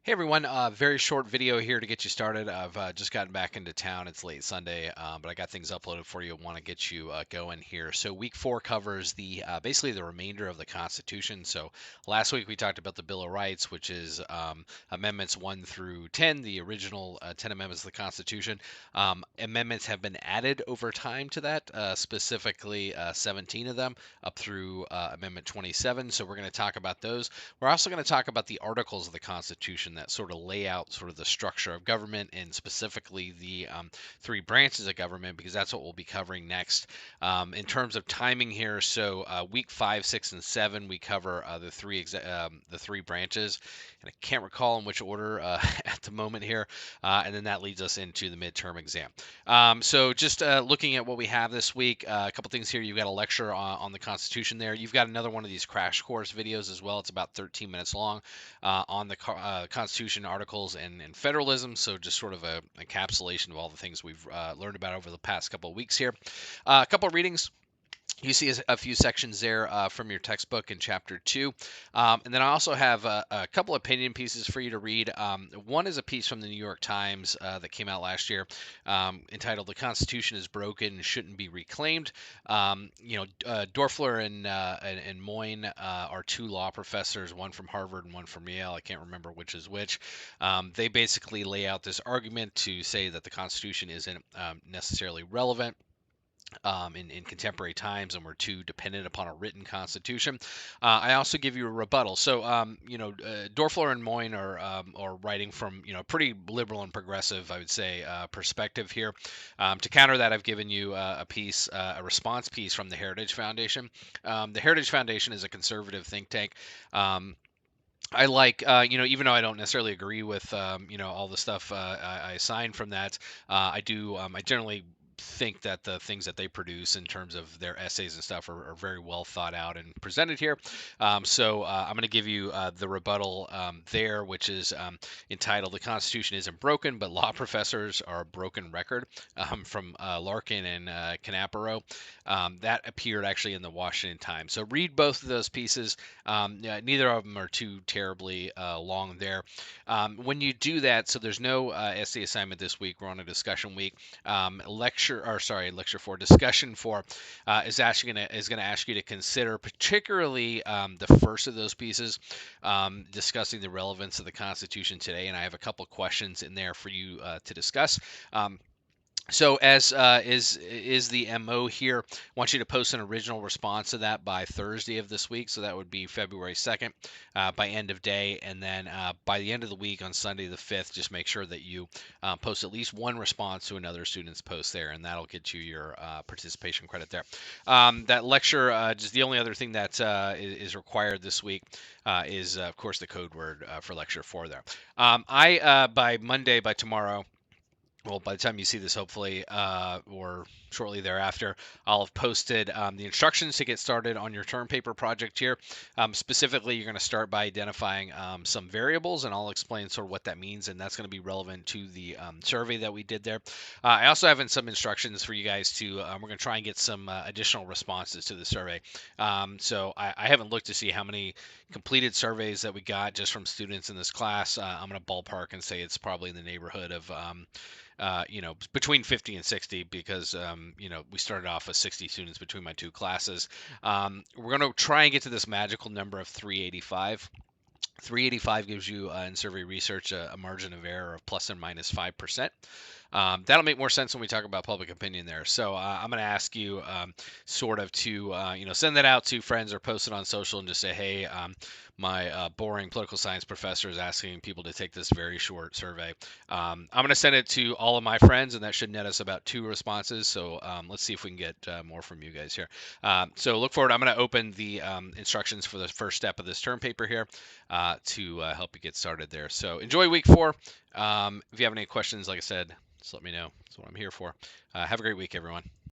Hey everyone, very short video here to get you started. I've just gotten back into town. It's late Sunday, but I got things uploaded for you. Want to get you going here. So week 4 covers the basically the remainder of the Constitution. So last week we talked about the Bill of Rights, which is amendments 1 through 10, the original 10 amendments of the Constitution. Amendments have been added over time to that, specifically 17 of them up through Amendment 27. So we're going to talk about those. We're also going to talk about the articles of the Constitution that sort of lay out sort of the structure of government and specifically the three branches of government, because that's what we'll be covering next. In terms of timing here, so week 5, 6, and 7, we cover the three branches, and I can't recall in which order at the moment here, and then that leads us into the midterm exam. So just looking at what we have this week, a couple things here. You've got a lecture on the Constitution there. You've got another one of these crash course videos as well. It's about 13 minutes long on the Constitution, articles, and federalism. So just sort of a encapsulation of all the things we've learned about over the past couple of weeks here. A couple of readings. You see a few sections there from your textbook in chapter 2. And then I also have a couple opinion pieces for you to read. One is a piece from the New York Times that came out last year entitled "The Constitution is Broken and Shouldn't Be Reclaimed." Dorfler and Moyne are two law professors, one from Harvard and one from Yale. I can't remember which is which. They basically lay out this argument to say that the Constitution isn't necessarily relevant in contemporary times, and we're too dependent upon a written constitution. I also give you a rebuttal. So, Dorfler and Moyne are writing from pretty liberal and progressive, I would say, perspective here. To counter that, I've given you a response piece from the Heritage Foundation. The Heritage Foundation is a conservative think tank. I like, even though I don't necessarily agree with, all the stuff I assign from that, I do. I generally think that the things that they produce in terms of their essays and stuff are very well thought out and presented here. So I'm going to give you the rebuttal there, which is entitled "The Constitution Isn't Broken, but Law Professors Are a Broken Record," from Larkin and Canaparo. That appeared actually in the Washington Times. So read both of those pieces. Neither of them are too terribly long there. When you do that, so there's no essay assignment this week. We're on a discussion week. Lecture 4, discussion 4 is actually going to ask you to consider particularly the first of those pieces, discussing the relevance of the Constitution today. And I have a couple questions in there for you to discuss. So as is the MO here, I want you to post an original response to that by Thursday of this week. So that would be February 2nd by end of day. And then by the end of the week on Sunday the 5th, just make sure that you post at least one response to another student's post there, and that'll get you your participation credit there. That lecture, just the only other thing that is required this week is, of course, the code word for lecture 4 there. By Monday, by tomorrow, well, by the time you see this, hopefully, or shortly thereafter, I'll have posted the instructions to get started on your term paper project here. Specifically, you're going to start by identifying some variables, and I'll explain sort of what that means, and that's going to be relevant to the survey that we did there. I also have some instructions for you guys to, we're going to try and get some additional responses to the survey. So I haven't looked to see how many completed surveys that we got just from students in this class. I'm going to ballpark and say it's probably in the neighborhood of between 50 and 60, because, we started off with 60 students between my two classes. We're going to try and get to this magical number of 385. 385 gives you, in survey research, a margin of error of plus and minus 5%. That'll make more sense when we talk about public opinion there. So I'm going to ask you sort of to, send that out to friends or post it on social and just say, hey, my boring political science professor is asking people to take this very short survey. I'm going to send it to all of my friends, and that should net us about 2 responses. So let's see if we can get more from you guys here. So look forward. I'm going to open the instructions for the first step of this term paper here to help you get started there. So enjoy week 4. If you have any questions, like I said, just let me know. That's what I'm here for. Have a great week, everyone.